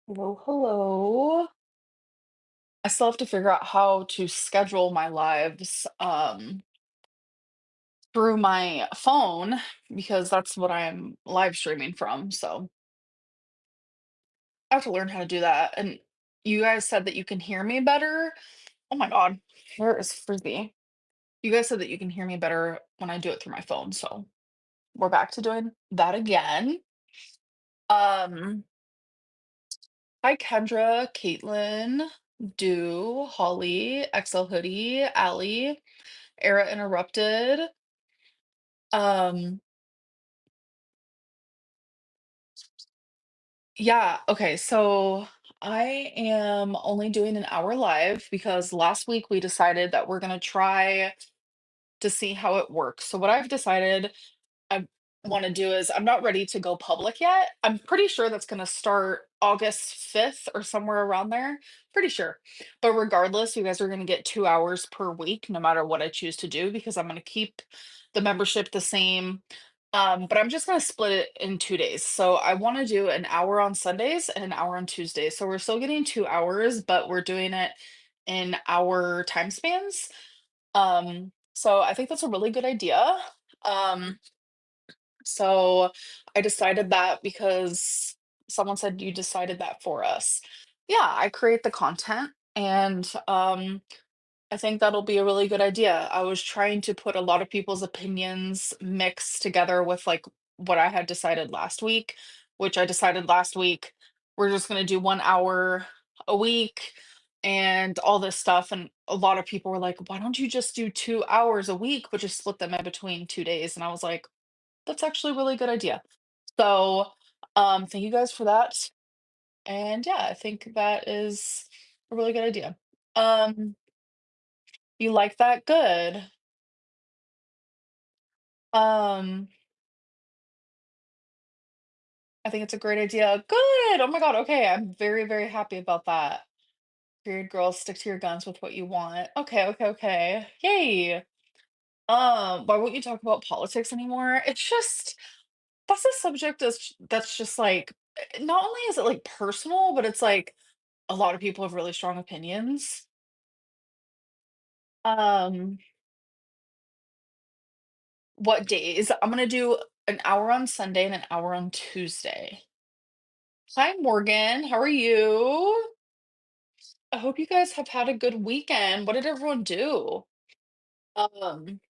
Hello, hello. I still have to figure out how to schedule my lives through my phone because that's what I'm live streaming from. So I have to learn how to do that. And you guys said that you can hear me better. Oh my God, hair is frizzy. You guys said that you can hear me better when I do it through my phone. So we're back to doing that again. Um, Hi Kendra, Caitlin, Do, Holly, XL Hoodie, Allie. Era interrupted. Um, yeah, okay, so I am only doing an hour live because last week we decided that we're gonna try to see how it works. So what I've decided I want to do is I'm not ready to go public yet. I'm pretty sure that's going to start August 5th or somewhere around there. Pretty sure. But regardless, you guys are going to get 2 hours per week, no matter what I choose to do, because I'm going to keep the membership the same. But I'm just going to split it in 2 days. So I want to do an hour on Sundays and an hour on Tuesdays. So we're still getting 2 hours, but we're doing it in hour time spans. So I think that's a really good idea. Um, so I decided that because someone said you decided that for us. Yeah, I create the content and I think that'll be a really good idea. I was trying to put a lot of people's opinions mixed together with like what I had decided last week, which I decided last week we're just going to do 1 hour a week and all this stuff. And a lot of people were like, why don't you just do 2 hours a week, but just split them in between 2 days? And I was like, that's actually a really good idea. So, thank you guys for that. And yeah, I think that is a really good idea. Um, you like that? Good. Um, I think it's a great idea. Good. Oh my God. Okay. I'm very, very happy about that. Period girls, stick to your guns with what you want. Okay, okay, okay. Yay. Why won't you talk about politics anymore? It's just that's a subject that's just like not only is it like personal, but it's like a lot of people have really strong opinions. Um, what days? I'm gonna do an hour on Sunday and an hour on Tuesday. Hi, Morgan. How are you? I hope you guys have had a good weekend. What did everyone do? Um,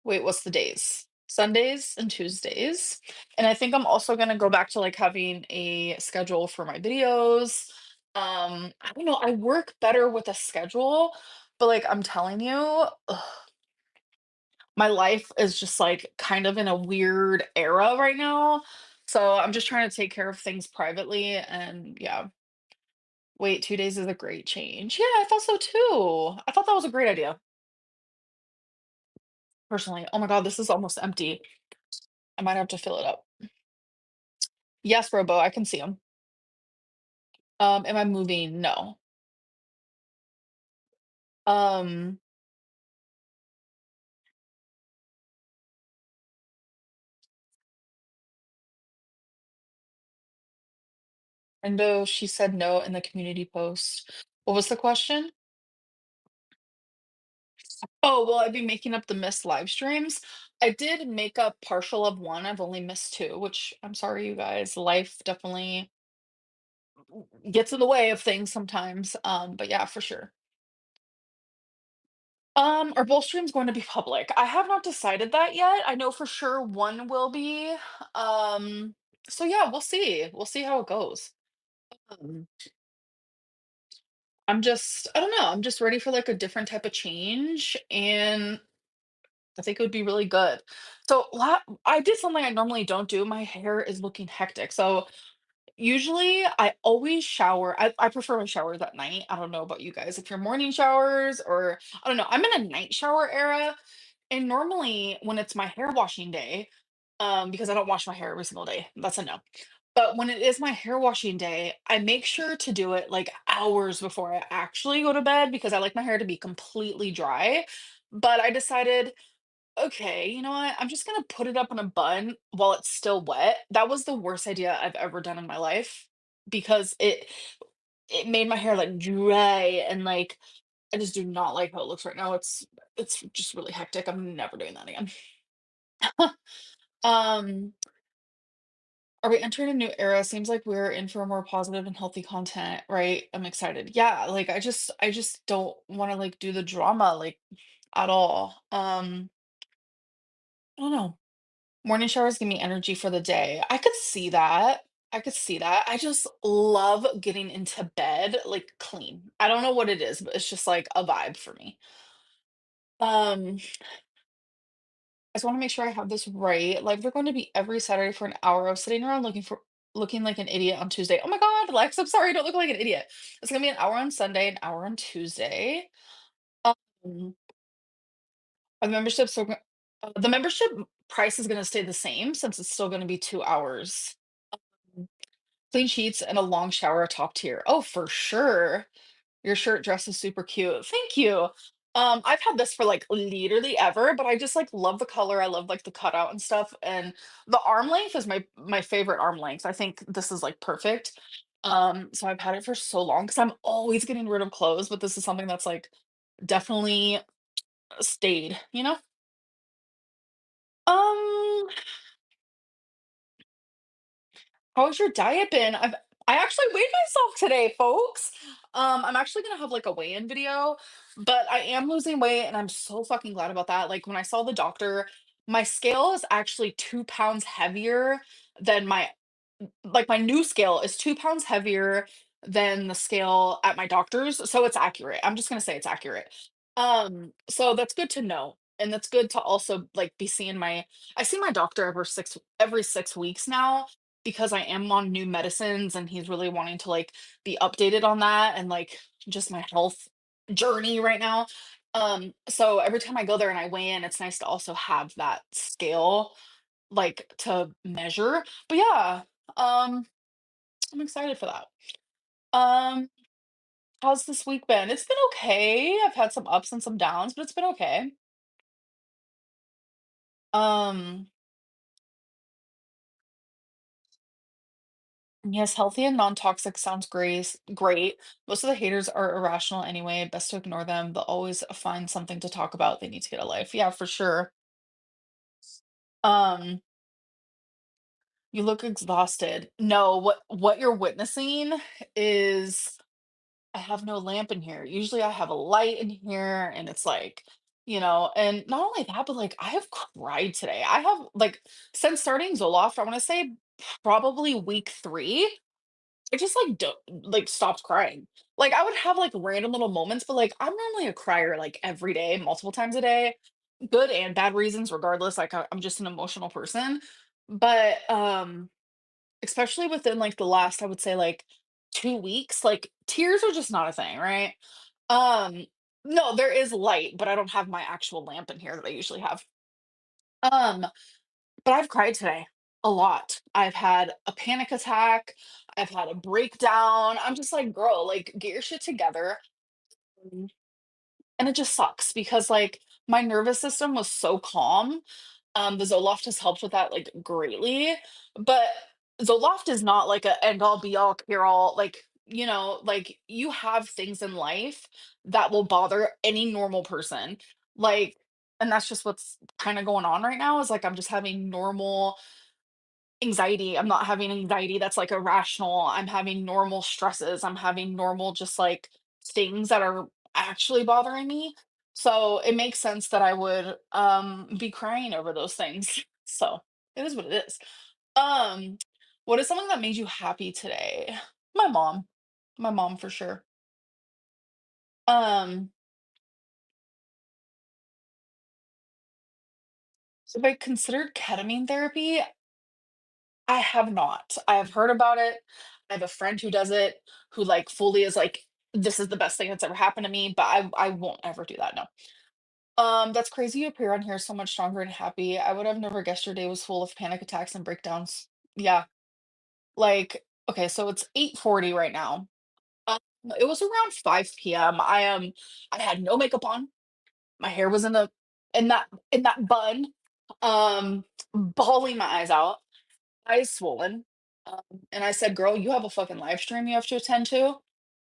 Wait, what's the days? Sundays and Tuesdays. And I think I'm also gonna go back to like having a schedule for my videos. I don't know, I work better with a schedule, but like I'm telling you, my life is just like kind of in a weird era right now. So I'm just trying to take care of things privately. And yeah, wait, 2 days is a great change. Yeah, I thought so too. I thought that was a great idea, personally. Oh my God, this is almost empty. I might have to fill it up. Yes, Robo, I can see him. Am I moving? No. Um, and though she said no in the community post. What was the question? Oh, will I be making up the missed live streams? I did make up partial of one. I've only missed two, which I'm sorry, you guys. Life definitely gets in the way of things sometimes. But yeah, for sure. Are both streams going to be public? I have not decided that yet. I know for sure one will be. Um, so yeah, we'll see. We'll see how it goes. Um, I don't know. I'm just ready for like a different type of change, and I think it would be really good. So I did something I normally don't do. My hair is looking hectic. So usually I always shower. I prefer my showers at night. I don't know about you guys. If you're morning showers or I don't know. I'm in a night shower era. And normally when it's my hair washing day, because I don't wash my hair every single day. That's a no. But when it is my hair washing day, I make sure to do it like hours before I actually go to bed because I like my hair to be completely dry. But I decided Okay, you know what? I'm just gonna put it up in a bun while it's still wet. That was the worst idea I've ever done in my life because it made my hair like dry and like I just do not like how it looks right now. It's just really hectic. I'm never doing that again. Um, are we entering a new era? Seems like we're in for more positive and healthy content, right? I'm excited. Yeah, like I just don't want to like do the drama like at all. I don't know. Morning showers give me energy for the day. I could see that. I could see that. I just love getting into bed like clean. I don't know what it is, but it's just like a vibe for me. I just want to make sure I have this right. Like they're going to be every Saturday for an hour of sitting around looking like an idiot on Tuesday. Oh my God, Lex, I'm sorry, don't look like an idiot. It's gonna be an hour on Sunday, an hour on Tuesday. Um, are the membership so the membership price is gonna stay the same since it's still gonna be 2 hours. Um, Clean sheets and a long shower are top tier. Oh, for sure. Your shirt dress is super cute. Thank you. I've had this for like literally ever, but I just like love the color. I love like the cutout and stuff. And the arm length is my favorite arm length. I think this is like perfect. So I've had it for so long because I'm always getting rid of clothes, but this is something that's like definitely stayed, you know? Um, How's your diet been? I actually weighed myself today, folks. I'm actually gonna have like a weigh-in video, but I am losing weight and I'm so fucking glad about that. Like when I saw the doctor, my scale is actually 2 pounds heavier than my new scale is 2 pounds heavier than the scale at my doctor's. So it's accurate. I'm just gonna say it's accurate. So that's good to know. And that's good to also like be seeing I see my doctor every 6 weeks now because I am on new medicines and he's really wanting to like be updated on that and like just my health journey right now. So every time I go there and I weigh in, it's nice to also have that scale like to measure. But yeah, um, I'm excited for that. Um, how's this week been? It's been okay. I've had some ups and some downs, but it's been okay. Um, yes, healthy and non-toxic sounds great. Most of the haters are irrational anyway. Best to ignore them. They'll always find something to talk about. They need to get a life. Yeah, for sure. Um, you look exhausted. No, what you're witnessing is I have no lamp in here. Usually I have a light in here and it's like, and not only that, but like I have cried today. I have like since starting Zoloft, I want to say probably week 3. I just like don't like stopped crying. Like I would have like random little moments, but like I'm normally a crier like every day, multiple times a day, good and bad reasons, regardless. Like I'm just an emotional person. But especially within like the last, I would say like 2 weeks, like tears are just not a thing, right? Um, no, there is light, but I don't have my actual lamp in here that I usually have. Um, but I've cried today a lot. I've had a panic attack. I've had a breakdown. I'm just like, girl, like, get your shit together. Mm. And it just sucks because, like, my nervous system was so calm. The Zoloft has helped with that, like, greatly. But Zoloft is not like a end all be all cure all. Like, you have things in life that will bother any normal person. Like, and that's just what's kind of going on right now is like I'm just having normal anxiety. I'm not having anxiety that's like irrational. I'm having normal stresses. I'm having normal just like things that are actually bothering me. So it makes sense that I would be crying over those things. So it is what it is. Um what is something that made you happy today? My mom. My mom for sure. Um if I considered ketamine therapy, I have not. I have heard about it. I have a friend who does it, who like fully is like, this is the best thing that's ever happened to me, but I won't ever do that. No. That's crazy. You appear on here so much stronger and happy. I would have never guessed your day was full of panic attacks and breakdowns. Yeah. Like, okay, so it's 8:40 right now. Um, it was around 5 p.m. I had no makeup on. My hair was in in that bun, bawling my eyes out, eyes swollen. Um, and I said, "Girl, you have a fucking live stream you have to attend to.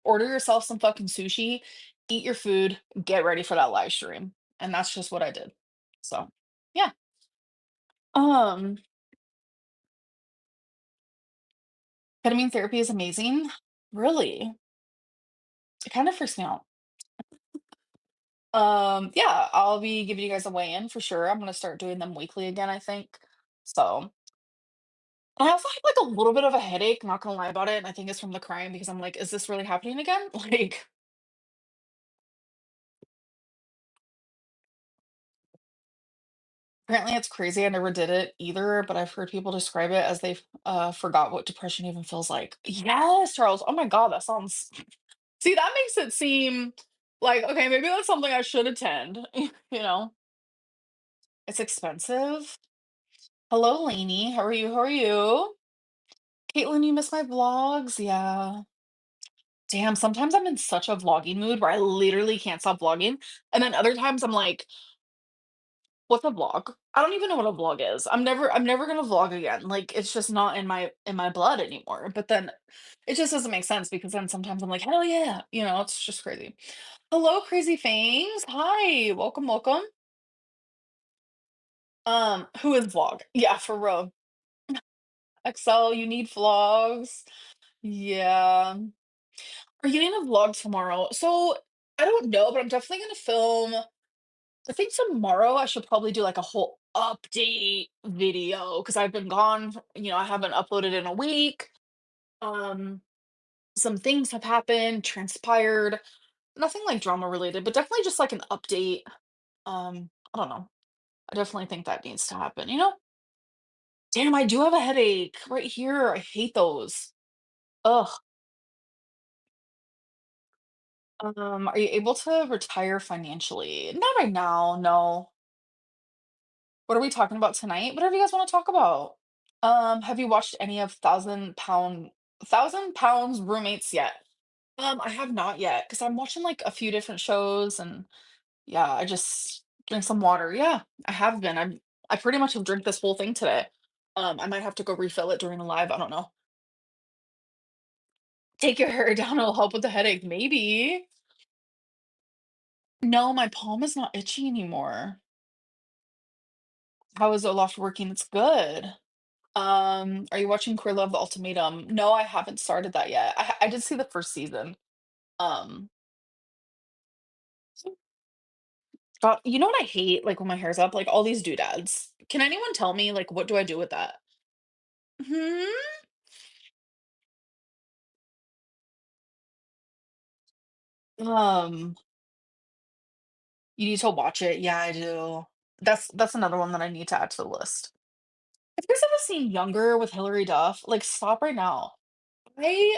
Order yourself some fucking sushi, eat your food, get ready for that live stream." And that's just what I did. So, yeah. Um, Ketamine therapy is amazing. Really, it kind of freaks me out. Yeah, I'll be giving you guys a weigh-in for sure. I'm gonna start doing them weekly again, I think. So, I also have like a little bit of a headache, not gonna lie about it. And I think it's from the crying because I'm like, is this really happening again? Like, apparently it's crazy. I never did it either, but I've heard people describe it as they forgot what depression even feels like. Yes, Charles. Oh my God, that sounds. See, that makes it seem like okay, maybe that's something I should attend. It's expensive. Hello, Lainey. How are you? How are you? Caitlin, you miss my vlogs? Yeah. Damn, sometimes I'm in such a vlogging mood where I literally can't stop vlogging. And then other times I'm like, what's a vlog? I don't even know what a vlog is. I'm never gonna vlog again. Like it's just not in my blood anymore. But then it just doesn't make sense because then sometimes I'm like, hell yeah, it's just crazy. Hello, crazy things. Hi, welcome, welcome. Who is vlog? Yeah, for real. Excel, you need vlogs. Yeah. Are you getting a vlog tomorrow? So I don't know, but I'm definitely gonna film. I think tomorrow I should probably do like a whole update video because I've been gone. I haven't uploaded in a week. Um, some things have happened, transpired. Nothing like drama related, but definitely just like an update. I don't know. I definitely think that needs to happen. Damn, I do have a headache right here. I hate those. Ugh. Are you able to retire financially? Not right now, no. What are we talking about tonight? Whatever you guys want to talk about. Have you watched any of Thousand Pounds Roommates yet? I have not yet because I'm watching like a few different shows and yeah, I just drink some water. Yeah, I have been. I pretty much have drank this whole thing today. I might have to go refill it during a live. I don't know. Take your hair down, it'll help with the headache. Maybe. No, my palm is not itchy anymore. How is Olaf working? It's good. Are you watching Queer Love: The Ultimatum? No, I haven't started that yet. I did see the first season. Um, but you know what I hate? Like when my hair's up, like all these doodads. Can anyone tell me like what do I do with that? Hmm. Um, you need to watch it. Yeah, I do. That's another one that I need to add to the list. Have you guys ever seen Younger with Hilary Duff? Like, stop right now. I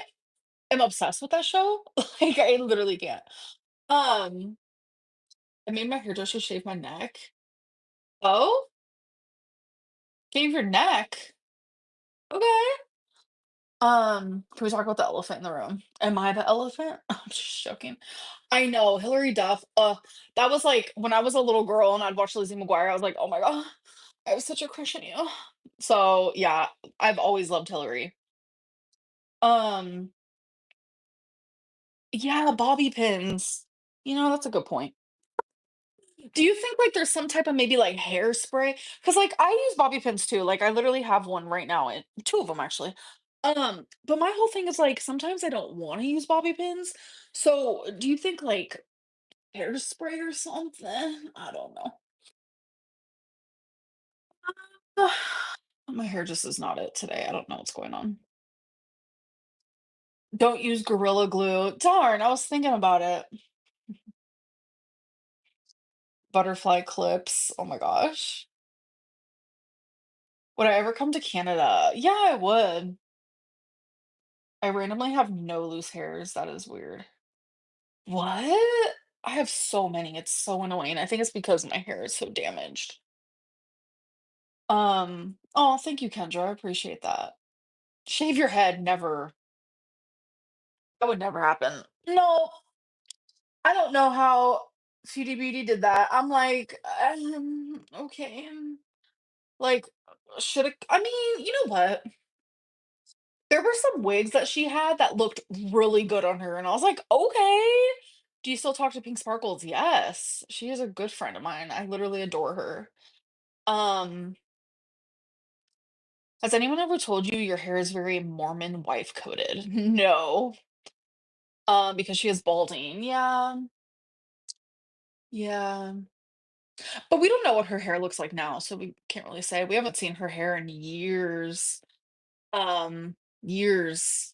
am obsessed with that show. Like, I literally can't. Um, I made my hairdresser shave my neck. Oh, shave your neck. Okay. Can we talk about the elephant in the room? Am I the elephant? I'm just joking. I know, Hilary Duff, that was like when I was a little girl and I'd watch Lizzie McGuire, I was like, "Oh my god, I have such a crush on you." So, yeah, I've always loved Hilary. Um, yeah, bobby pins. That's a good point. Do you think, like, there's some type of maybe, like, hairspray? Because like, I use bobby pins too, like, I literally have one right now, and 2 of them actually. But my whole thing is, like, sometimes I don't wanna use bobby pins, so do you think, like, hairspray or something? I don't know. My hair just is not it today, I don't know what's going on. Don't use Gorilla Glue. Darn, I was thinking about it. Butterfly clips, oh my gosh. Would I ever come to Canada? Yeah, I would. I randomly have no loose hairs, that is weird. What? I have so many, it's so annoying. I think it's because my hair is so damaged. Oh, thank you, Kendra, I appreciate that. Shave your head, never. That would never happen. No, I don't know how. Feudy Beauty did that. I'm like, okay. Like, should it, I mean, you know what? There were some wigs that she had that looked really good on her, and I was like, okay. Do you still talk to Pink Sparkles? Yes. She is a good friend of mine. I literally adore her. Um, has anyone ever told you your hair is very Mormon wife coded? No. Because she is balding. Yeah. Yeah. But we don't know what her hair looks like now, so we can't really say. We haven't seen her hair in years. Years.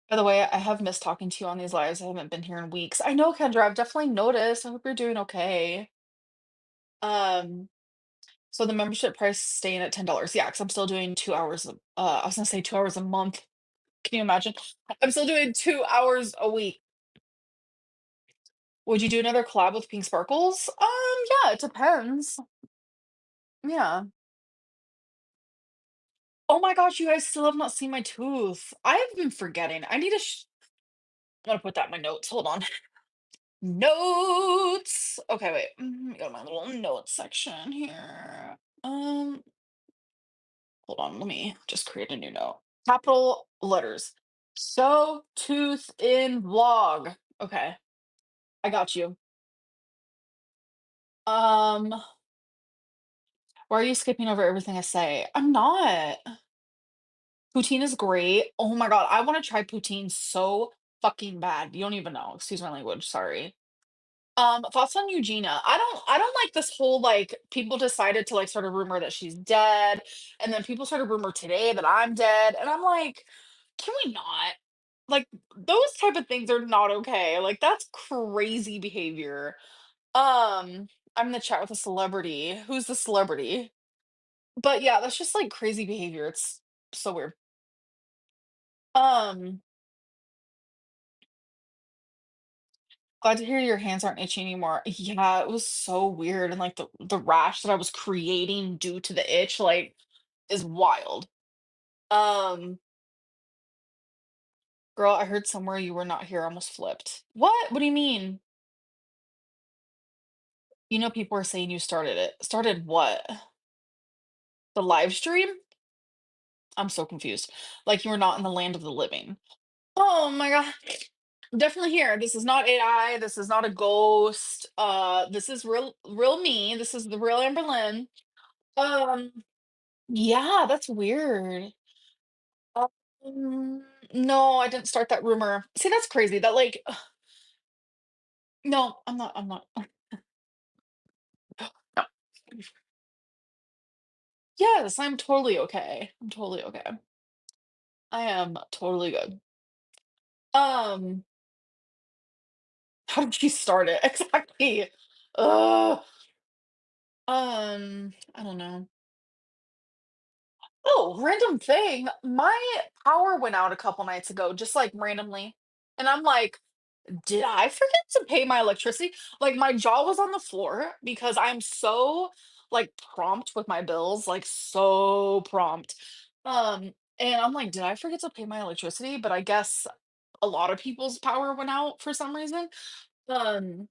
By the way, I have missed talking to you on these lives. I haven't been here in weeks. I know, Kendra, I've definitely noticed. I hope you're doing okay. Um, so the membership price staying at $10. Yeah, because I'm still doing 2 hours. I was gonna say 2 hours a month. Can you imagine? I'm still doing 2 hours a week. Would you do another collab with Pink Sparkles? Yeah, it depends. Yeah. Oh my gosh, you guys still have not seen my tooth. I have been forgetting. I need to. I'm gonna put that in my notes. Hold on. Notes. Okay, wait. Go to my little notes section here. Hold on. Let me just create a new note. Capital letters. So tooth in vlog. Okay, I got you. Um, why are you skipping over everything I say? I'm not. Poutine is great. Oh my god, I want to try poutine so fucking bad. You don't even know. Excuse my language. Sorry. Thoughts on Eugenia? I don't like this whole like people decided to like sort of rumor that she's dead, and then people started rumor today that I'm dead, and I'm like, can we not? Like those type of things are not okay. Like that's crazy behavior. I'm in the chat with a celebrity. Who's the celebrity? But yeah, that's just like crazy behavior. It's so weird. Um, Glad to hear your hands aren't itchy anymore. Yeah, it was so weird, and like the rash that I was creating due to the itch, like, is wild. Um, Girl, I heard somewhere you were not here, I almost flipped. What? What do you mean? You know, people are saying you started it. Started what? The live stream? I'm so confused. Like you were not in the land of the living. Oh my god. Definitely here. This is not AI. This is not a ghost. This is real me. This is the real Amberlynn. Um, yeah, that's weird. No, I didn't start that rumor. See, that's crazy. That like, no, I'm not. I'm not. No. Yes, I'm totally okay. I'm totally okay. I am totally good. Um, how did you start it exactly? Uh, I don't know. Oh, random thing. My power went out a couple nights ago, just like randomly, and I'm like, did I forget to pay my electricity? Like, my jaw was on the floor because I'm so, like, prompt with my bills, like, so prompt. And I'm like, "Did I forget to pay my electricity?" But I guess a lot of people's power went out for some reason. Um,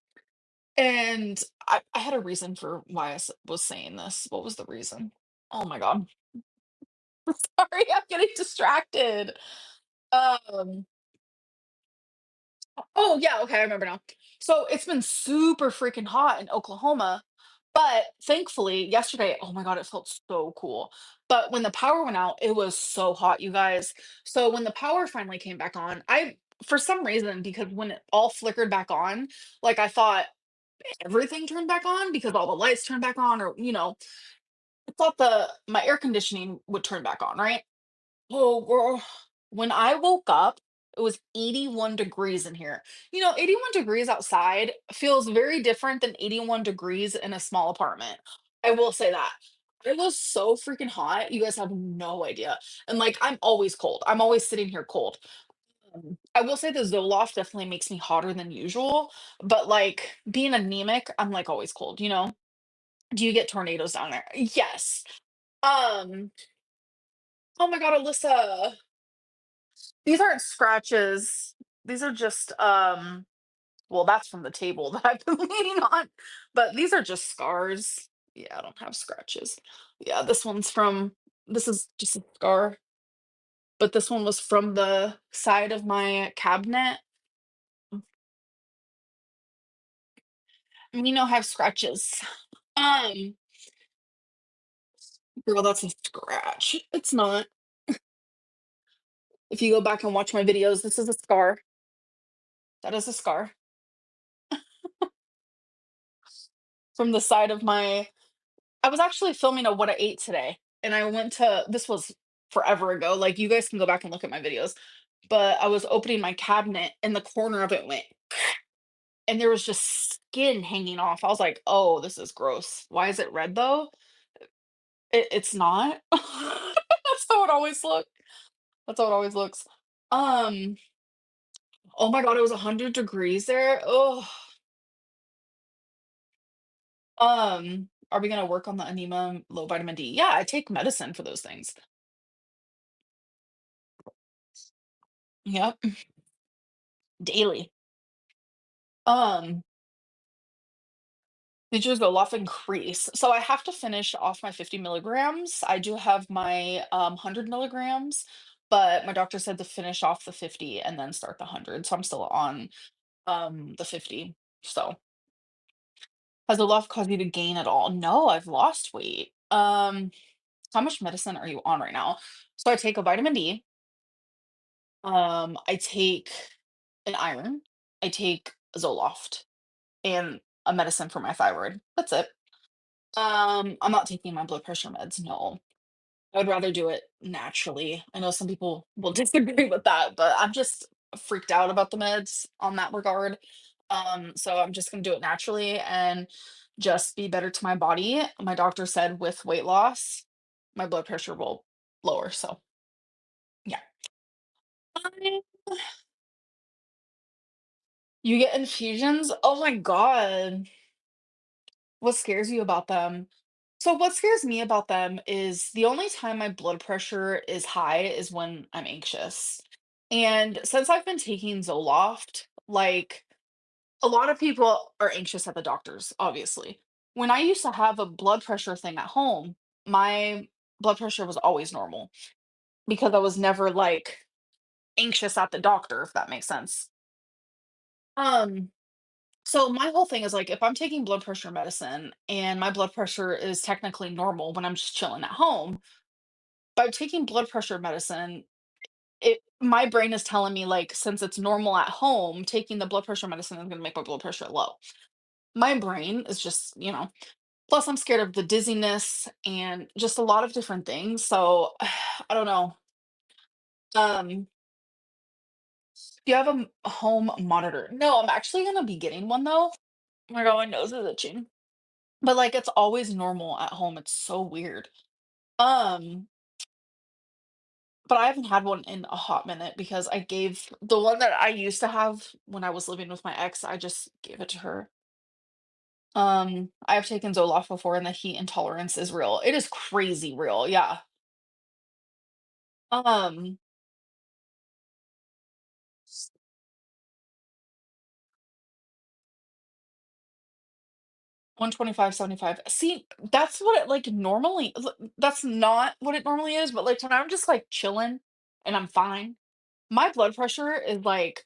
and I had a reason for why was saying this. What was the reason? Oh my god. Sorry, I'm getting distracted. Um Oh, yeah, okay, I remember now. So it's been super freaking hot in Oklahoma, but thankfully yesterday, oh my God, it felt so cool. But when the power went out, it was so hot, you guys. So when the power finally came back on, for some reason, because when it all flickered back on, like I thought everything turned back on because all the lights turned back on, or I thought my air conditioning would turn back on, right? Oh, girl. When I woke up, it was 81 degrees in here. 81 degrees outside feels very different than 81 degrees in a small apartment. I will say that. It was so freaking hot. You guys have no idea. And like, I'm always cold. I'm always sitting here cold. I will say the Zoloft definitely makes me hotter than usual, but like being anemic, I'm like always cold. Do you get tornadoes down there? Yes. Um, oh my God, Alyssa. These aren't scratches. These are just, well, that's from the table that I've been leaning on, but these are just scars. Yeah, I don't have scratches. Yeah, this is just a scar, but this one was from the side of my cabinet. We know I have scratches. Um, Girl, that's a scratch. It's not. If you go back and watch my videos, this is a scar. That is a scar from the side of my I was actually filming a what I ate today, and I went to this was forever ago, like, you guys can go back and look at my videos, but I was opening my cabinet and the corner of it went, and there was just skin hanging off. I was like, "Oh, this is gross. Why is it red though?" It's not. That's how it always look. That's how it always looks. Um, oh my god, it was 100 degrees there. Oh. Are we gonna work on the anemia, low vitamin D? Yeah, I take medicine for those things. Yep, daily. Um, Features go off increase. So I have to finish off my 50 milligrams. I do have my 100 milligrams, but my doctor said to finish off the 50 and then start the 100. So I'm still on the 50. So has the love caused you to gain at all? No, I've lost weight. How much medicine are you on right now? So I take a vitamin D. I take an iron. I take Zoloft and a medicine for my thyroid. That's it. I'm not taking my blood pressure meds, no. I would rather do it naturally. I know some people will disagree with that, but I'm just freaked out about the meds on that regard. So I'm just gonna do it naturally and just be better to my body. My doctor said with weight loss, my blood pressure will lower. So yeah. Um, You get infusions? Oh my God. What scares you about them? So what scares me about them is the only time my blood pressure is high is when I'm anxious. And since I've been taking Zoloft, like a lot of people are anxious at the doctors, obviously. When I used to have a blood pressure thing at home, my blood pressure was always normal because I was never like anxious at the doctor, if that makes sense. Um, so my whole thing is like if I'm taking blood pressure medicine and my blood pressure is technically normal when I'm just chilling at home, by taking blood pressure medicine, it my brain is telling me like since it's normal at home, taking the blood pressure medicine is going to make my blood pressure low. My brain is just, plus I'm scared of the dizziness and just a lot of different things. So I don't know. Um do you have a home monitor? No, I'm actually going to be getting one though. Oh my god, my nose is itching. But like it's always normal at home. It's so weird. Um But I haven't had one in a hot minute because I gave the one that I used to have when I was living with my ex, I just gave it to her. I have taken Zoloft before and the heat intolerance is real. It is crazy real, yeah. Um, 125/75. See, that's what it like normally that's not what it normally is, but like when I'm just like chilling and I'm fine, my blood pressure is like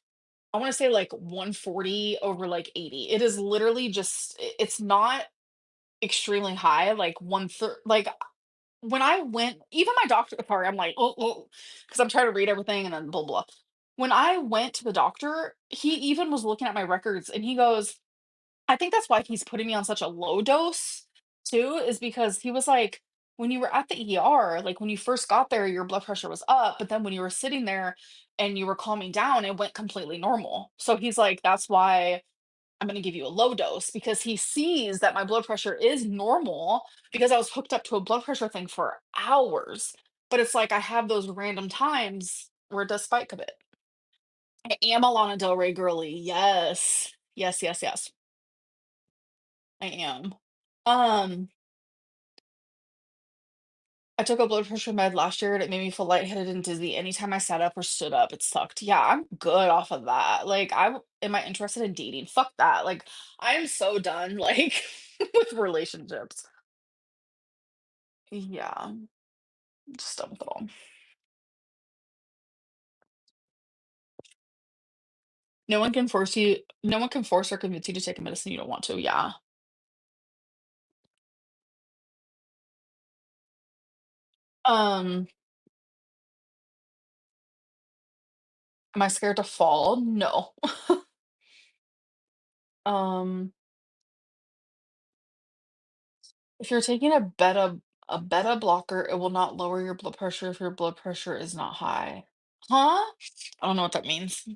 I want to say like 140 over like 80. It is literally just it's not extremely high, like one third. Like when I went, even my doctor, sorry, I'm like, oh, because I'm trying to read everything and then blah, blah. When I went to the doctor, he even was looking at my records and he goes, I think that's why he's putting me on such a low dose too, is because he was like, when you were at the ER, like when you first got there, your blood pressure was up, but then when you were sitting there and you were calming down, it went completely normal. So he's like, that's why I'm gonna give you a low dose because he sees that my blood pressure is normal because I was hooked up to a blood pressure thing for hours. But it's like I have those random times where it does spike a bit. I am a Lana Del Rey girly. Yes. Yes, yes, yes. I am. Um, I took a blood pressure med last year and it made me feel lightheaded and dizzy anytime I sat up or stood up. It sucked. Yeah, I'm good off of that. Like, am I interested in dating? Fuck that. Like, I am so done, like, with relationships. Yeah, just done with it all. No one can force or convince you to take a medicine you don't want to. Yeah. Um, am I scared to fall? No. Um, if you're taking a beta blocker, it will not lower your blood pressure if your blood pressure is not high. Huh? I don't know what that means.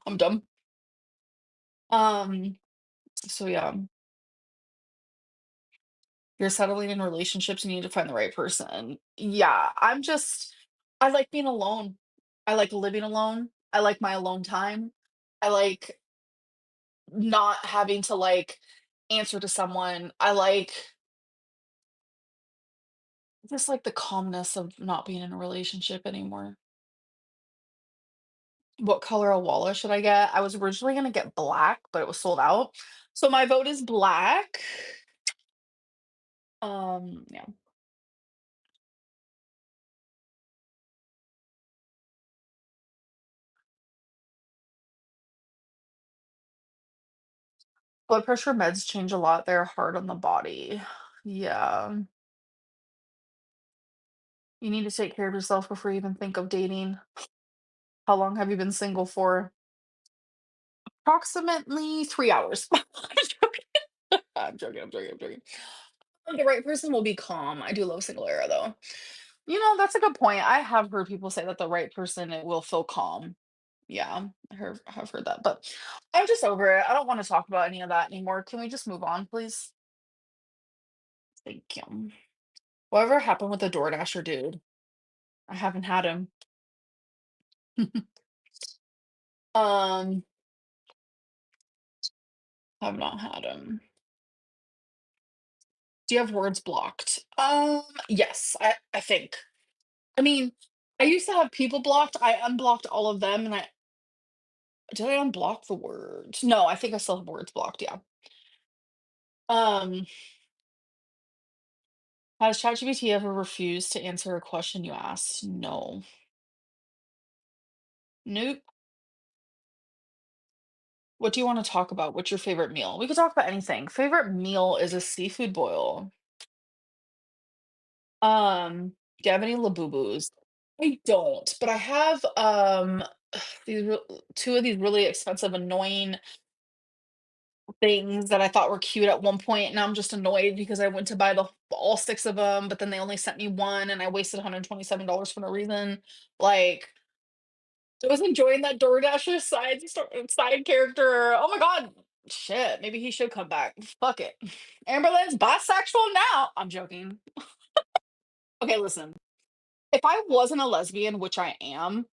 I'm dumb. Um, so yeah, you're settling in relationships, you need to find the right person. Yeah, I like being alone. I like living alone. I like my alone time. I like not having to like answer to someone. I like just like the calmness of not being in a relationship anymore. What color of wallet should I get? I was originally gonna get black, but it was sold out. So my vote is black. Yeah. Blood pressure meds change a lot. They're hard on the body. Yeah. You need to take care of yourself before you even think of dating. How long have you been single for? Approximately 3 hours. I'm joking. I'm joking. The right person will be calm. I do love single era though. That's a good point. I have heard people say that the right person it will feel calm. Yeah, have heard that, but I'm just over it. I don't want to talk about any of that anymore. Can we just move on, please? Thank you. Whatever happened with the DoorDasher dude? I haven't had him. Um, have not had him. Do you have words blocked? Yes, I think. I mean, I used to have people blocked. I unblocked all of them, and I did I unblock the words? No, I think I still have words blocked. Yeah. Um, has ChatGPT ever refused to answer a question you asked? No. Nope. What do you want to talk about? What's your favorite meal? We could talk about anything. Favorite meal is a seafood boil. Do you have any Labubus? I don't, but I have these two of these really expensive, annoying things that I thought were cute at one point, and I'm just annoyed because I went to buy the all six of them, but then they only sent me one, and I wasted $127 for no reason. Like, I was enjoying that DoorDash side character. Oh my god, shit! Maybe he should come back. Fuck it. Amberlynn's bisexual now. I'm joking. Okay, listen. If I wasn't a lesbian, which I am,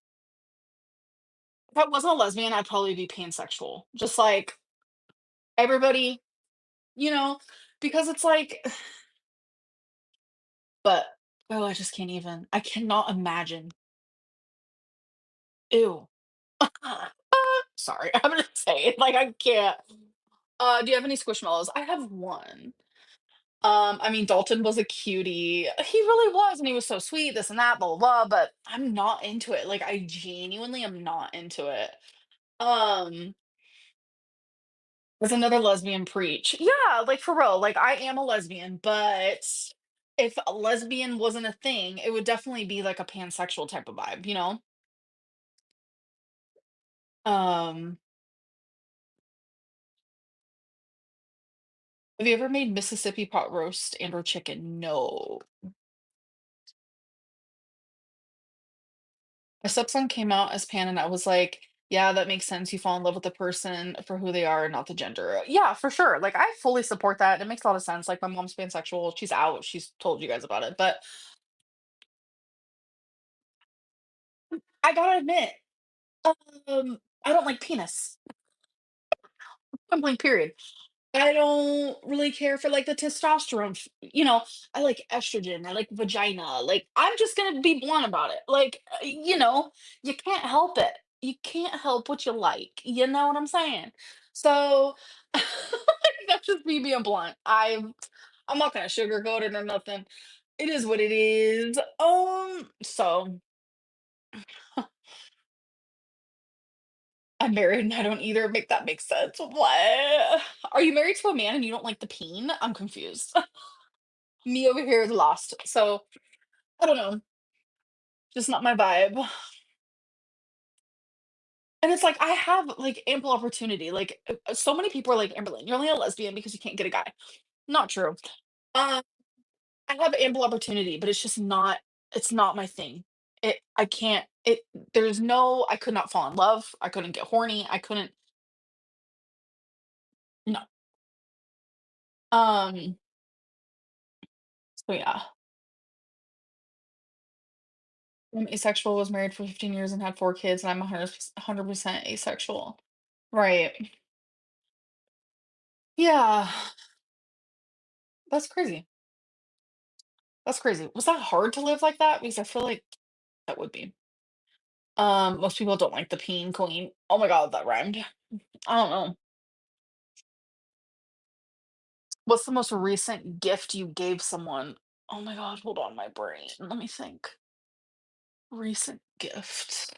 if I wasn't a lesbian, I'd probably be pansexual. Just like everybody, you know, because it's like, but oh, I just can't even. I cannot imagine. Ew. Sorry, I'm gonna say it. Like I can't. Do you have any squishmallows? I have one. I mean, Dalton was a cutie. He really was, and he was so sweet, this and that, blah blah blah. But I'm not into it. Like I genuinely am not into it. Um, There's another lesbian preach. Yeah, like for real. Like I am a lesbian, but if a lesbian wasn't a thing, it would definitely be like a pansexual type of vibe, you know? Um, have you ever made Mississippi pot roast and or chicken? No. My stepson came out as pan and I was like, yeah, that makes sense. You fall in love with the person for who they are, not the gender. Yeah, for sure. Like I fully support that. It makes a lot of sense. Like my mom's pansexual. She's out. She's told you guys about it. But I gotta admit, I don't like penis. Point blank period. I don't really care for like the testosterone. I like estrogen. I like vagina. Like, I'm just gonna be blunt about it. Like, you can't help it. You can't help what you like. You know what I'm saying? So that's just me being blunt. I'm not gonna sugarcoat it or nothing. It is what it is. So I'm married and I don't either. Make that make sense. What? Are you married to a man and you don't like the peen? I'm confused. Me over here is lost. So I don't know, just not my vibe. And it's like I have like ample opportunity. Like so many people are like, Amberlynn, you're only a lesbian because you can't get a guy. Not true. Um, I have ample opportunity, but it's not my thing. I can't there's no I could not fall in love. I couldn't get horny. I couldn't no. Um, so yeah. I'm asexual, was married for 15 years and had 4 kids, and I'm 100% asexual. Right. Yeah. That's crazy. That's crazy. Was that hard to live like that? Because I feel like that would be. Most people don't like the peen queen. Oh my god, that rhymed. I don't know. What's the most recent gift you gave someone? Oh my god, hold on, my brain. Let me think. Recent gift.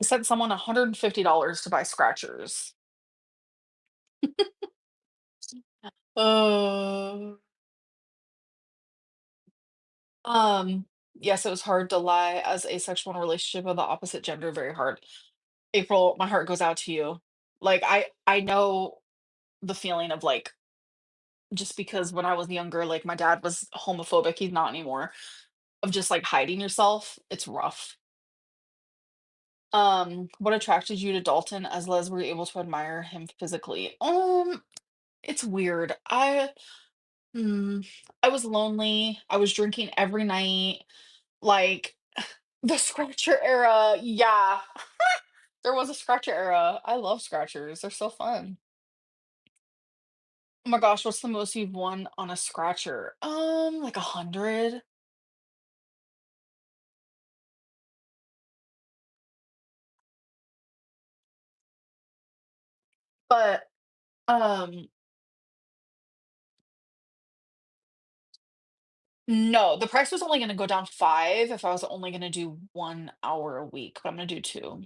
I sent someone $150 to buy scratchers. Uh, yes, it was hard to lie as asexual in a relationship with the opposite gender, very hard. April, my heart goes out to you. Like I know the feeling of like just because when I was younger, like my dad was homophobic, he's not anymore, of just like hiding yourself. It's rough. What attracted you to Dalton as Les were you able to admire him physically? It's weird. Hmm, I was lonely. I was drinking every night. Like the scratcher era, yeah. There was a scratcher era. I love scratchers. They're so fun. Oh my gosh, what's the most you've won on a scratcher? Like 100. But um no, the price was only gonna go down 5 if I was only gonna do 1 hour a week, but I'm gonna do 2.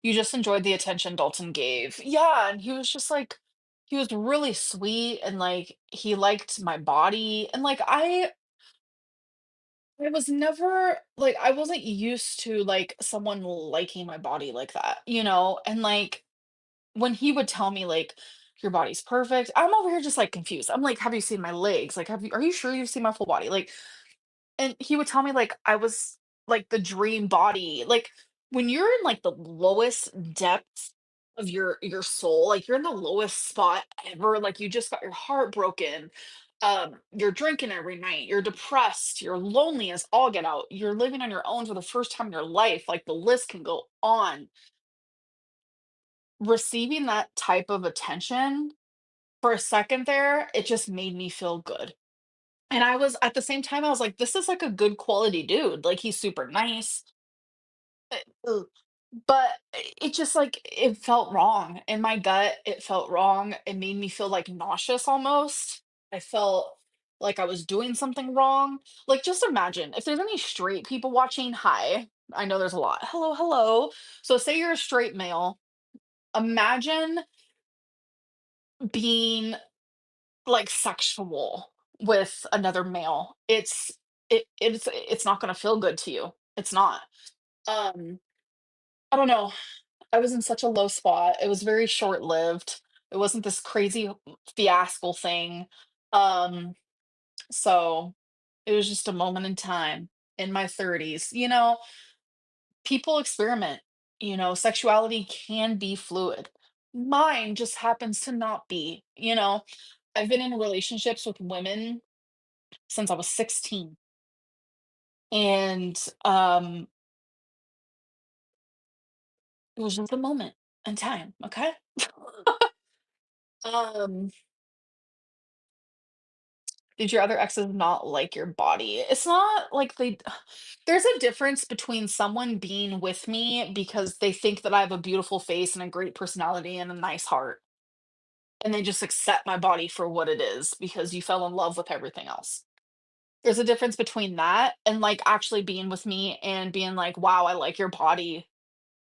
You just enjoyed the attention Dalton gave. Yeah, and he was just like he was really sweet and like he liked my body and like I was never like I wasn't used to like someone liking my body like that, you know? And like when he would tell me like your body's perfect, I'm over here just like confused. I'm like, have you seen my legs? Like, are you sure you've seen my full body? Like, and he would tell me like I was like the dream body. Like when you're in like the lowest depths of your soul, like you're in the lowest spot ever, like you just got your heart broken. You're drinking every night, you're depressed, you're lonely as all get out, you're living on your own for the first time in your life. Like the list can go on. Receiving that type of attention for a second there, it just made me feel good. And I was at the same time, I was like, "This is like a good quality dude, like, he's super nice." Ugh, but it just, like, it felt wrong. In my gut, it felt wrong. It made me feel, like, nauseous almost. I felt like I was doing something wrong. Like, just imagine if there's any straight people watching, hi, I know there's a lot. Hello, hello. So say you're a straight male, imagine being like sexual with another male. It's not gonna feel good to you. It's not. Um, I don't know. I was in such a low spot. It was very short-lived. It wasn't this crazy fiasco thing. Um, so it was just a moment in time in my 30s. People experiment. Sexuality can be fluid. Mine just happens to not be. I've been in relationships with women since I was 16. And It was just a moment in time, okay? Um, did your other exes not like your body? It's not like they there's a difference between someone being with me because they think that I have a beautiful face and a great personality and a nice heart, and they just accept my body for what it is because you fell in love with everything else. There's a difference between that and, like, actually being with me and being like, "Wow, I like your body,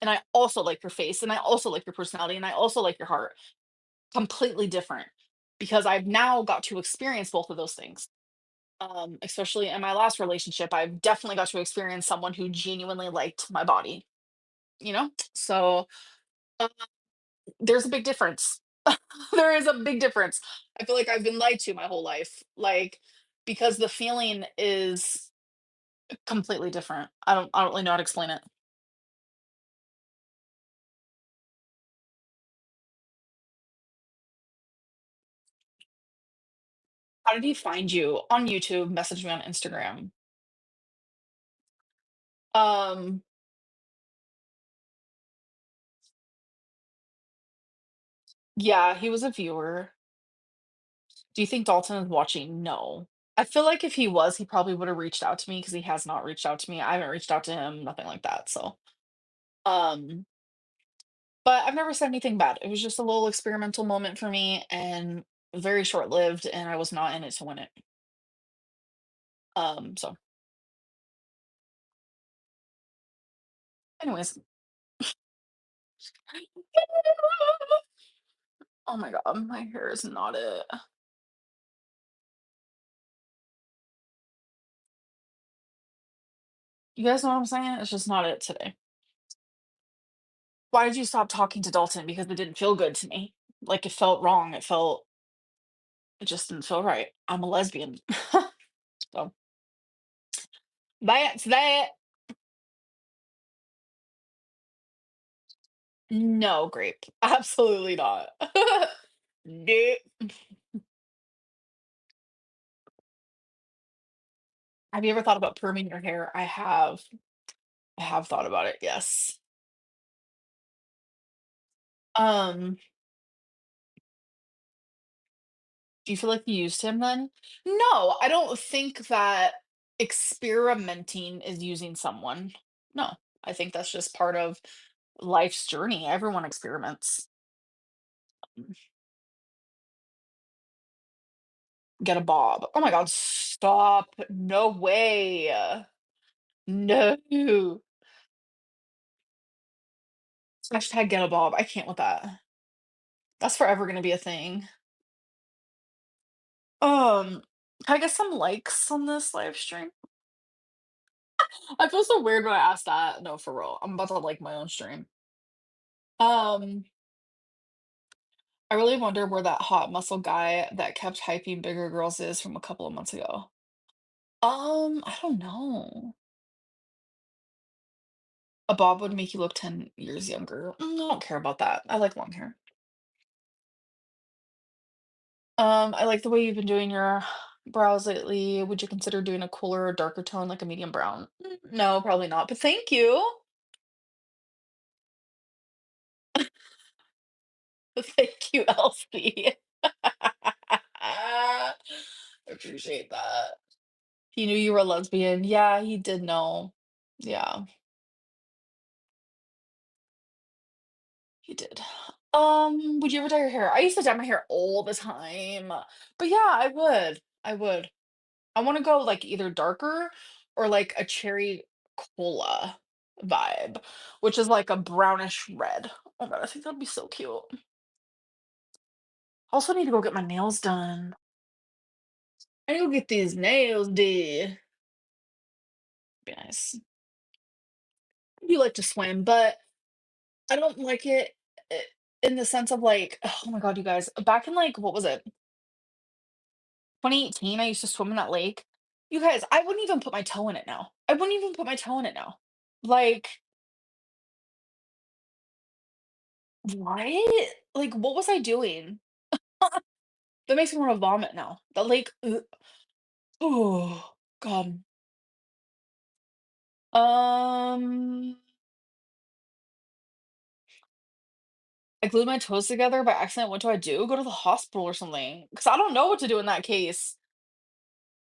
and I also like your face, and I also like your personality, and I also like your heart." Completely different because I've now got to experience both of those things. Especially in my last relationship, I've definitely got to experience someone who genuinely liked my body, you know? So, uh, there's a big difference. There is a big difference. I feel like I've been lied to my whole life, like, because the feeling is completely different. I don't really know how to explain it. How did he find you? On YouTube, message me on Instagram. Um, yeah, he was a viewer. Do you think Dalton is watching? No. I feel like if he was, he probably would have reached out to me because he has not reached out to me. I haven't reached out to him, nothing like that. So, um, but I've never said anything bad. It was just a little experimental moment for me and very short lived, and I was not in it to win it. So anyways. Oh my god, my hair is not it. You guys know what I'm saying? It's just not it today. Why did you stop talking to Dalton? Because it didn't feel good to me. Like it felt wrong. It just didn't feel right. I'm a lesbian. So that's that. No, grape. Absolutely not. Nope. Have you ever thought about perming your hair? I have. I have thought about it, yes. Um, do you feel like you used him then? No, I don't think that experimenting is using someone. No, I think that's just part of life's journey. Everyone experiments. Mm, get a bob. Oh my god, stop. No way. No. Hashtag get a bob. I can't with that. That's forever gonna be a thing. Can I get some likes on this live stream? I feel so weird when I ask that. No, for real. I'm about to like my own stream. Um, I really wonder where that hot muscle guy that kept hyping bigger girls is from a couple of months ago. I don't know. A bob would make you look 10 years younger. I don't care about that. I like long hair. I like the way you've been doing your brows lately. Would you consider doing a cooler or darker tone, like a medium brown? No, probably not, but thank you. Thank you, Elsie. I appreciate that. He knew you were a lesbian. Yeah, he did know. Yeah, he did. Would you ever dye your hair? I used to dye my hair all the time. But yeah, I would. I would. I want to go like either darker or like a cherry cola vibe, which is like a brownish red. Oh god, I think that'd be so cute. Also need to go get my nails done. I need to go get these nails did. Be nice. I do like to swim, but I don't like it in the sense of like, oh my god, you guys, back in like what was it, 2018? I used to swim in that lake. You guys, I wouldn't even put my toe in it now. I wouldn't even put my toe in it now. Like, what? Like, what was I doing? That makes me want to vomit now. The lake. Ugh. Oh God. Um, I glued my toes together by accident. What do I do? Go to the hospital or something. Because I don't know what to do in that case.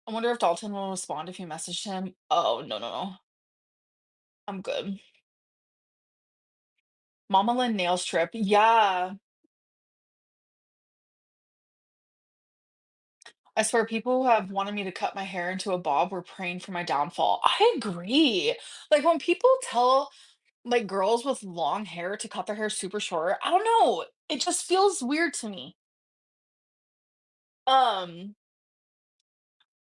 I wonder if Dalton will respond if you messaged him. Oh, no, no, no. I'm good. Mama Lynn nail strip. Yeah. I swear people who have wanted me to cut my hair into a bob were praying for my downfall. I agree. Like when people tell like girls with long hair to cut their hair super short, I don't know. It just feels weird to me. Um,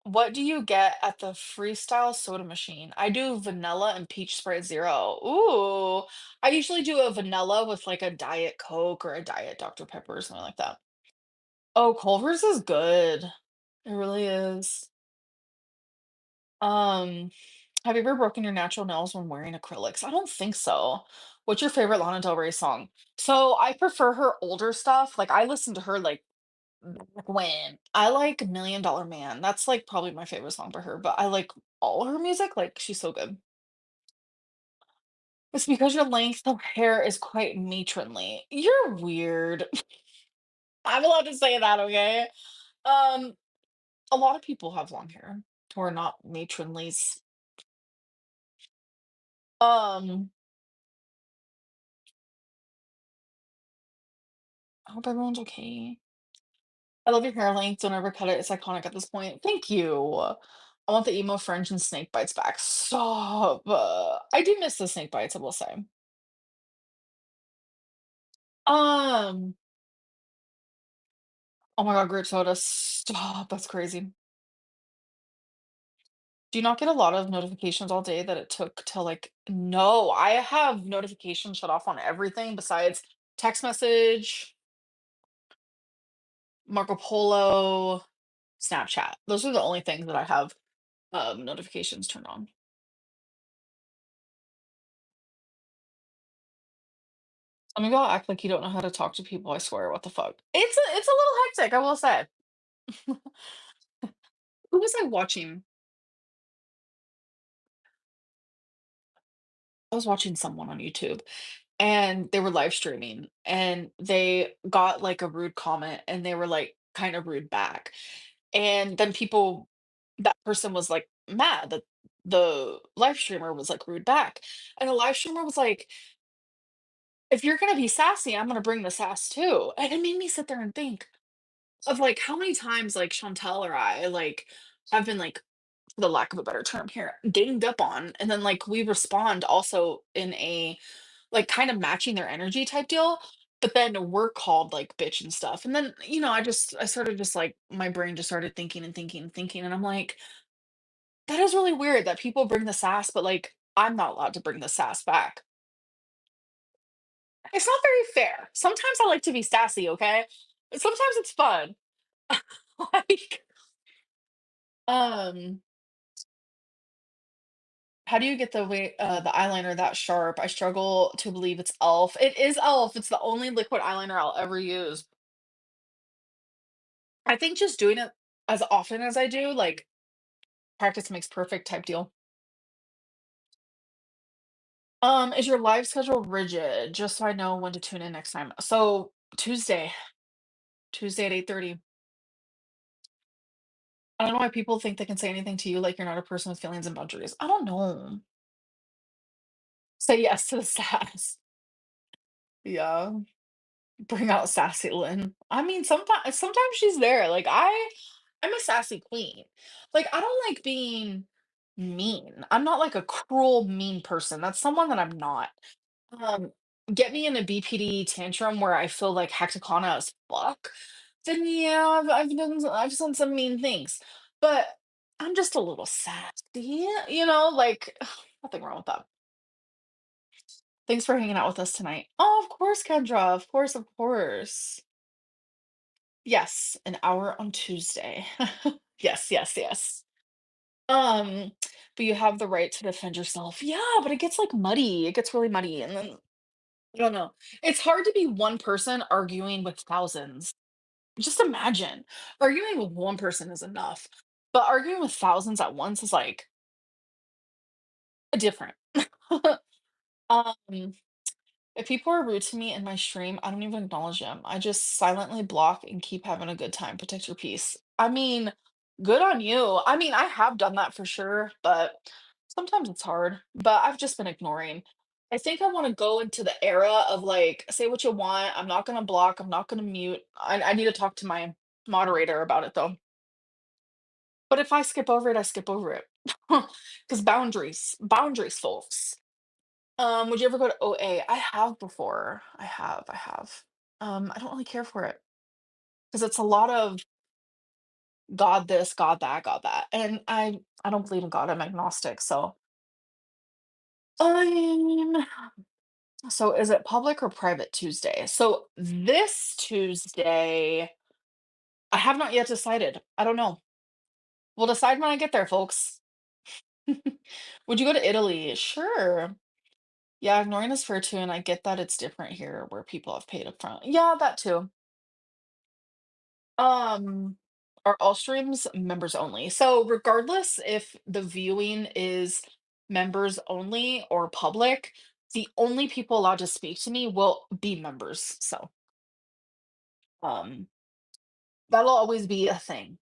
what do you get at the freestyle soda machine? I do vanilla and peach Sprite Zero. Ooh, I usually do a vanilla with like a Diet Coke or a Diet Dr. Pepper or something like that. Oh, Culver's is good. It really is. Um, have you ever broken your natural nails when wearing acrylics? I don't think so. What's your favorite Lana Del Rey song? So I prefer her older stuff. Like I listen to her like back when I like Million Dollar Man. That's like probably my favorite song by her, but I like all her music. Like she's so good. It's because your length of hair is quite matronly. You're weird. I'm allowed to say that, okay? Um, a lot of people have long hair who are not matronlies. Um, I hope everyone's okay. I love your hair length. Don't ever cut it. It's iconic at this point. Thank you. I want the emo fringe and snake bites back. Stop. I do miss the snake bites, I will say. Um, oh my God, grape soda. Stop. That's crazy. Do you not get a lot of notifications all day that it took to like, no, I have notifications shut off on everything besides text message, Marco Polo, Snapchat. Those are the only things that I have notifications turned on. Some of y'all act like you don't know how to talk to people, I swear, what the fuck? It's a little hectic, I will say. Who was I watching? I was watching someone on YouTube, and they were live streaming, and they got, like, a rude comment, and they were, like, kinda rude back, and then people that person was, like, mad that the live streamer was, like, rude back, and the live streamer was like, "If you're gonna be sassy, I'm gonna bring the sass too," and it made me sit there and think of, like, how many times, like, Chantel or I, like, have been, like, for the lack of a better term here, ganged up on, and then, like, we respond also in a, like, kind of matching their energy type deal, but then we're called, like, bitch and stuff, and then, I sort of just, like my brain just started thinking and thinking and thinking, and I'm like, "That is really weird that people bring the sass, but, like, I'm not allowed to bring the sass back." It's not very fair. Sometimes I like to be sassy, okay? But sometimes it's fun. Like, um how do you get the eyeliner that sharp? I struggle to believe it's Elf. It is Elf. It's the only liquid eyeliner I'll ever use. I think just doing it as often as I do, like, practice makes perfect type deal. Is your live schedule rigid? Just so I know when to tune in next time. So Tuesday at 8:30. I don't know why people think they can say anything to you like you're not a person with feelings and boundaries. I don't know. Say yes to the sass. Yeah. Bring out sassy Lynn. I mean, sometimes she's there. Like I'm a sassy queen. Like I don't like being mean. I'm not like a cruel mean person. That's someone that I'm not. Um, get me in a BPD tantrum where I feel like hecticona as fuck. Then yeah, I've done some mean things, but I'm just a little sassy. Like nothing wrong with that. Thanks for hanging out with us tonight. Oh, of course, Kendra. Of course, of course. Yes, an hour on Tuesday. Yes, yes, yes. Um, but you have the right to defend yourself. Yeah, but it gets like muddy. It gets really muddy. And then I don't know. It's hard to be one person arguing with thousands. Just imagine arguing with one person is enough, but arguing with thousands at once is like different. um, If people are rude to me in my stream, I don't even acknowledge them. I just silently block and keep having a good time. Protect your peace. I mean, good on you. I mean, I have done that for sure, but sometimes it's hard. But I've just been ignoring. I think I want to go into the era of like, say what you want. I'm not going to block. I'm not going to mute. I need to talk to my moderator about it though. But if I skip over it, I skip over it. Because boundaries, folks. Would you ever go to OA? I have before. I have. I don't really care for it because it's a lot of God this, God that, God that. And I don't believe in God. I'm agnostic. So um so is it public or private Tuesday? So this Tuesday, I have not yet decided. I don't know. We'll decide when I get there, folks. Would you go to Italy? Sure. Yeah, ignoring is fair too, and I get that it's different here where people have paid up front. Yeah, that too. Um, are all streams members only? So regardless if the viewing is members only or public, the only people allowed to speak to me will be members. So um that'll always be a thing.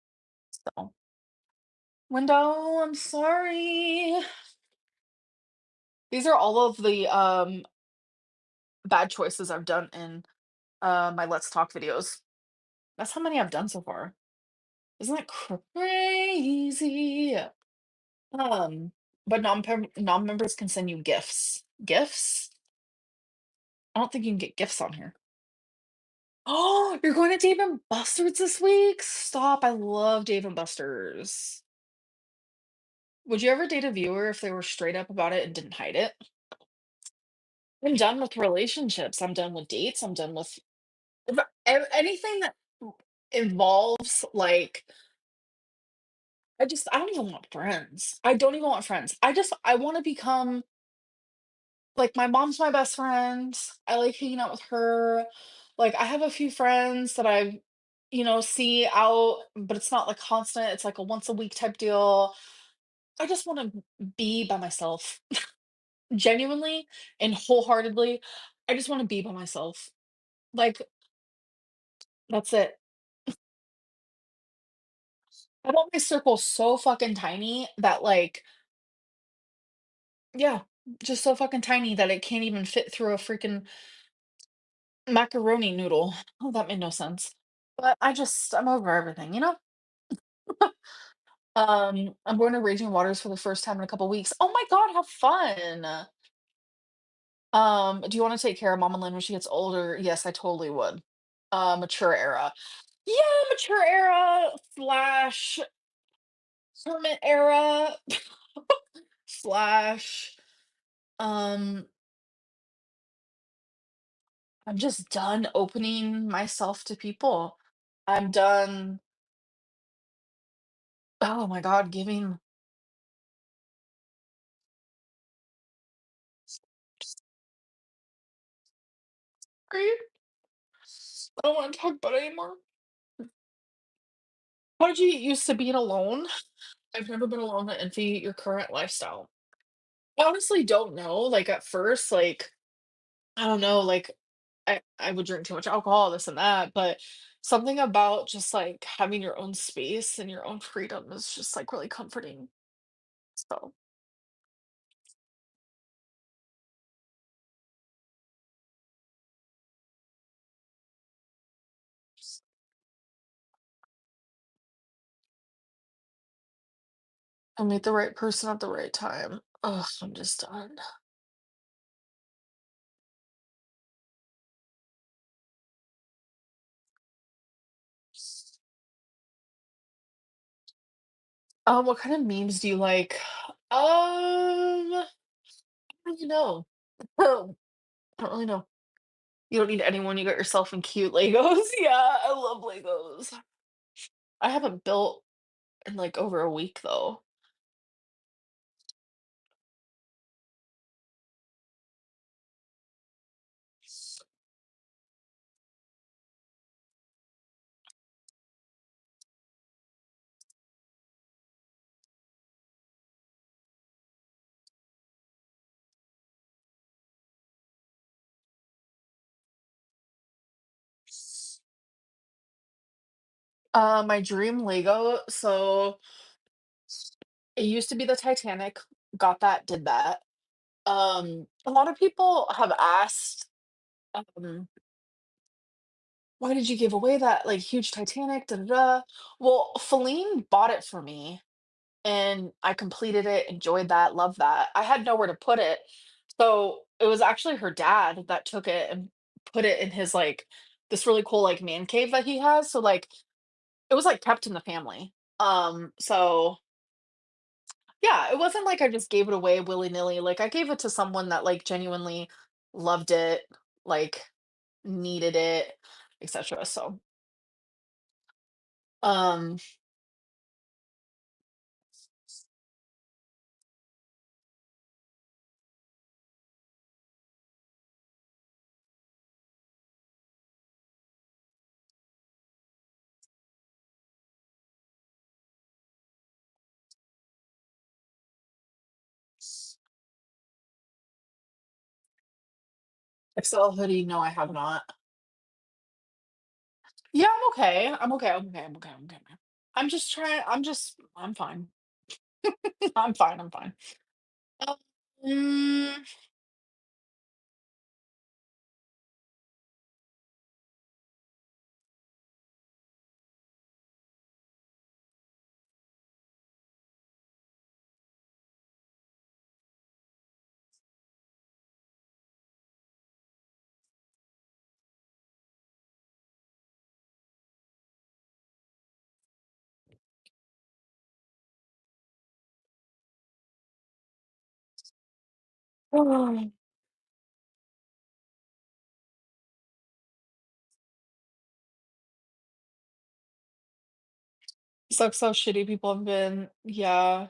So window, I'm sorry. These are all of the bad choices I've done in my Let's Talk videos. That's how many I've done so far. Isn't that crazy? Um, but non-members can send you gifts. Gifts? I don't think you can get gifts on here. Oh, you're going to Dave and Buster's this week? Stop. I love Dave and Buster's. Would you ever date a viewer if they were straight up about it and didn't hide it? I'm done with relationships. I'm done with dates. I'm done with anything that involves like I don't even want friends. I don't even want friends. I want to become like, my mom's my best friend. I like hanging out with her. Like, I have a few friends that see out, but it's not, like, constant. It's, like, a once a week type deal. I just wanna be by myself. Genuinely and wholeheartedly, I just wanna be by myself. Like, that's it. I want my circle so fucking tiny that, like yeah, just so fucking tiny that it can't even fit through a freaking macaroni noodle. Oh, that made no sense. But I'm over everything, you know? I'm going to Raging Waters for the first time in a couple weeks. Oh my God, have fun. Do you want to take care of Mama Lynn when she gets older? Yes, I totally would. Mature era. Yeah, mature era slash hermit era slash um I'm just done opening myself to people. I'm done, oh my God, giving sorry, I don't want to talk about it anymore. How did you get used to being alone? I've never been alone and envy your current lifestyle. I honestly don't know. Like at first, like I don't know, like I would drink too much alcohol, this and that, but something about just like having your own space and your own freedom is just like really comforting. So I meet the right person at the right time. Ugh, I'm just done. What kind of memes do you like? I don't really know. I don't really know. You don't need anyone. You got yourself in cute Legos. Yeah, I love Legos. I haven't built in like over a week though. My dream Lego, so it used to be the Titanic, got that, did that. A lot of people have asked, um, "Why did you give away that, like, huge Titanic, da da da?" Well, Feline bought it for me, and I completed it, enjoyed that, loved that. I had nowhere to put it, so it was actually her dad that took it and put it in his, like, this really cool, like, man cave that he has, so, like, it was, like, kept in the family. So yeah, it wasn't like I just gave it away willy-nilly, like, I gave it to someone that, like, genuinely loved it, like, needed it, etcetera, so, um, Excel hoodie, no, I have not. Yeah, I'm okay. I'm fine. I'm fine. Um, mm, sucks how shitty people have been. Yeah.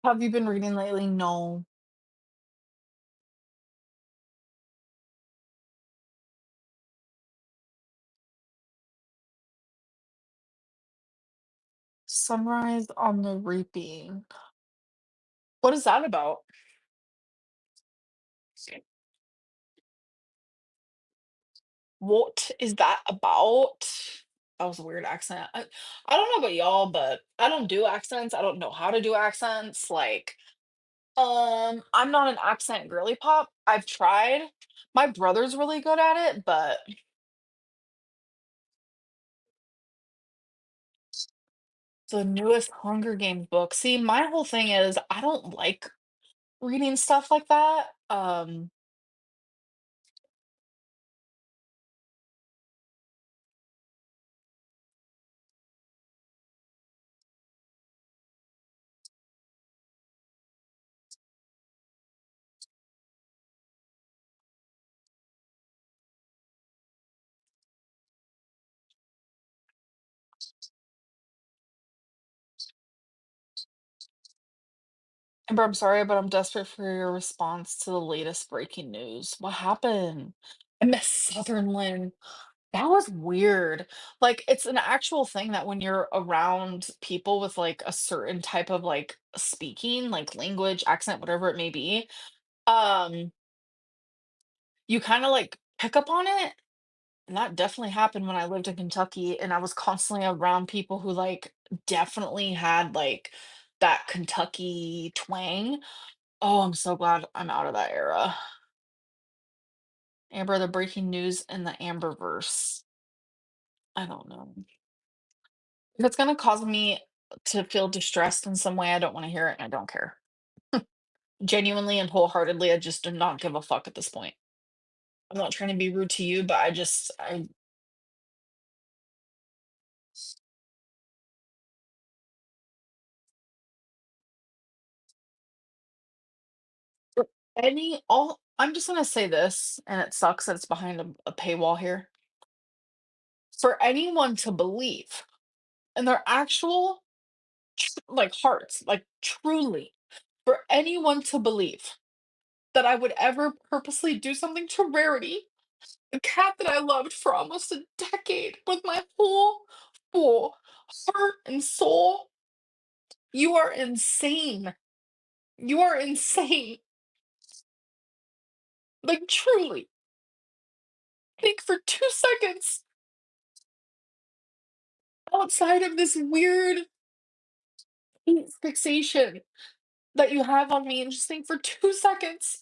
Have you been reading lately? No. Sunrise on the Reaping. What is that about? What is that about? That was a weird accent. I don't know about y'all, but I don't do accents. I don't know how to do accents. Like, I'm not an accent girly pop. I've tried. My brother's really good at it, but the newest Hunger Games book. See, my whole thing is I don't like reading stuff like that. Amber, I'm sorry, but I'm desperate for your response to the latest breaking news. What happened? I miss Sutherland. That was weird. Like, it's an actual thing that when you're around people with, like, a certain type of, like, speaking, like, language, accent, whatever it may be, um, you kinda, like, pick up on it, and that definitely happened when I lived in Kentucky, and I was constantly around people who, like, definitely had, like, that Kentucky twang. Oh, I'm so glad I'm out of that era. Amber, the breaking news in the Amberverse. I don't know. If it's gonna cause me to feel distressed in some way, I don't wanna hear it, and I don't care. Genuinely and wholeheartedly, I just do not give a fuck at this point. I'm not trying to be rude to you, but I for any all I'm just gonna say this, and it sucks that it's behind a paywall here. For anyone to believe in their actual, like, hearts, like, truly for anyone to believe that I would ever purposely do something to Rarity, a cat that I loved for almost a decade with my whole full heart and soul. You are insane. You are insane. Like, truly. Think for 2 seconds outside of this weird fixation that you have on me and just think for 2 seconds.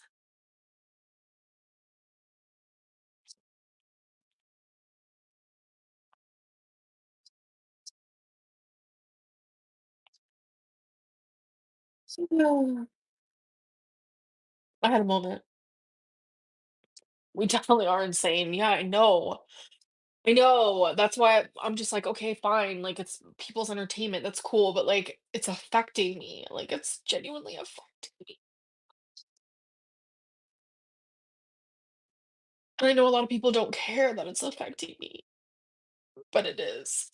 I had a moment. We definitely are insane. Yeah, I know. I know. That's why I'm just like, okay, fine. Like, it's people's entertainment. That's cool. But like, it's affecting me. Like, it's genuinely affecting me. And I know a lot of people don't care that it's affecting me, but it is.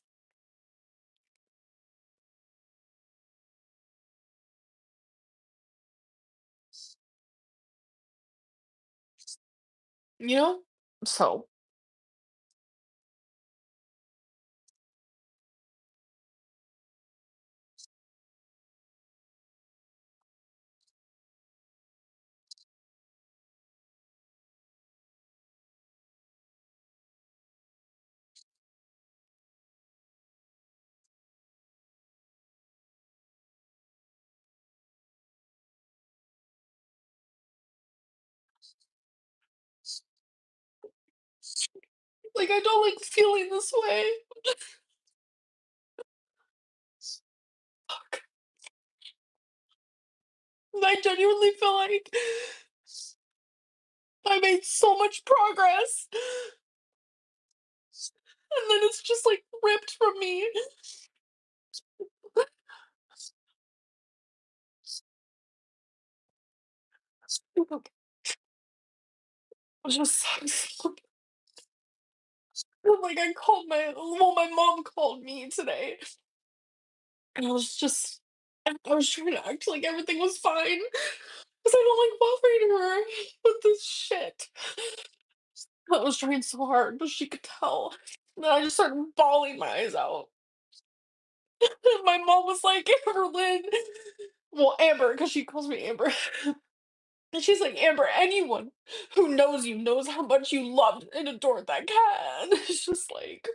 You know? So, like, I don't like feeling this way. I genuinely feel like I made so much progress. And then it's just like ripped from me. It just sucks. Like, I called my mom called me today, and I was trying to act like everything was fine, 'cause I don't like bothering her with this shit. I was trying so hard, but she could tell. And then I just started bawling my eyes out. And my mom was like, "Amberlynn," well, Amber, because she calls me Amber. And she's like, "Amber, anyone who knows you knows how much you loved and adored that cat." And it's just like,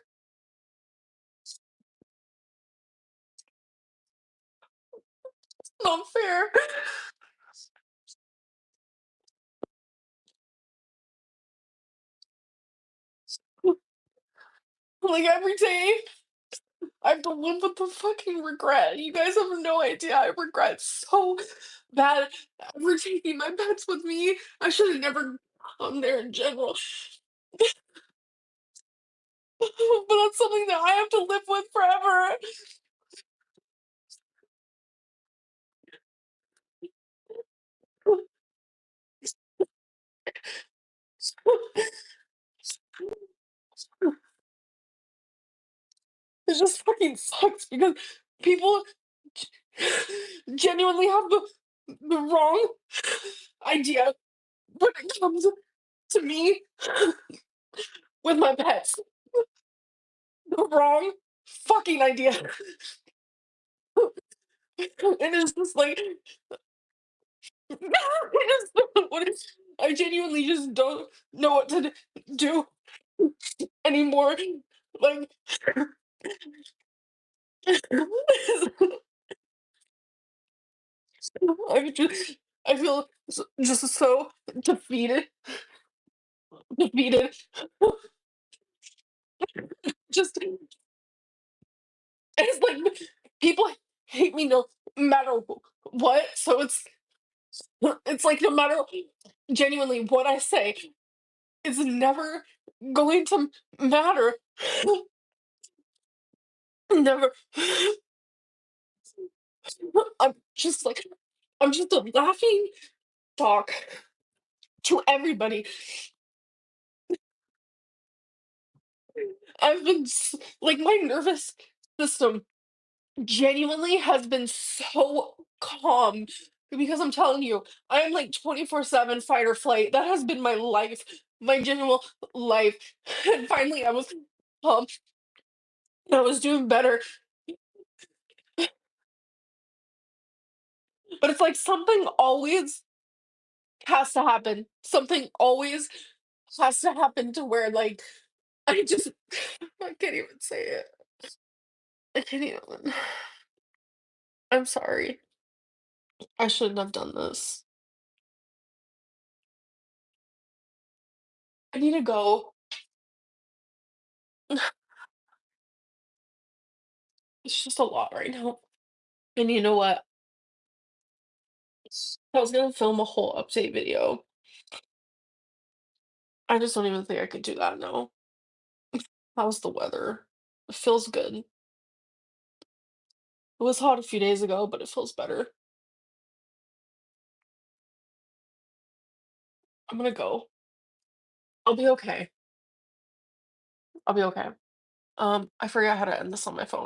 not fair. Like, every day, I have to live with the fucking regret. You guys have no idea. I regret so bad ever taking my pets with me. I should have never gone there in general. But that's something that I have to live with forever. It just fucking sucks because people g- genuinely have the wrong idea when it comes to me with my pets. The wrong fucking idea. And it's just like, it is what I genuinely just don't know what to do anymore. Like, I just, I feel just so defeated, defeated. Just, it's like people hate me no matter what. So it's like no matter genuinely what I say, it's never going to matter. Never. I'm just like, I'm just a laughing stock to everybody. I've been like, my nervous system genuinely has been so calm because I'm telling you, I am like 24/7 fight or flight. That has been my life, my general life. And finally, I was pumped. I was doing better, but it's like something always has to happen. Something always has to happen to where like I just I can't even say it. I can't even. I'm sorry. I shouldn't have done this. I need to go. It's just a lot right now. And you know what? I was gonna film a whole update video. I just don't even think I could do that now. How's the weather? It feels good. It was hot a few days ago, but it feels better. I'm gonna go. I'll be okay. I'll be okay. I forgot how to end this on my phone.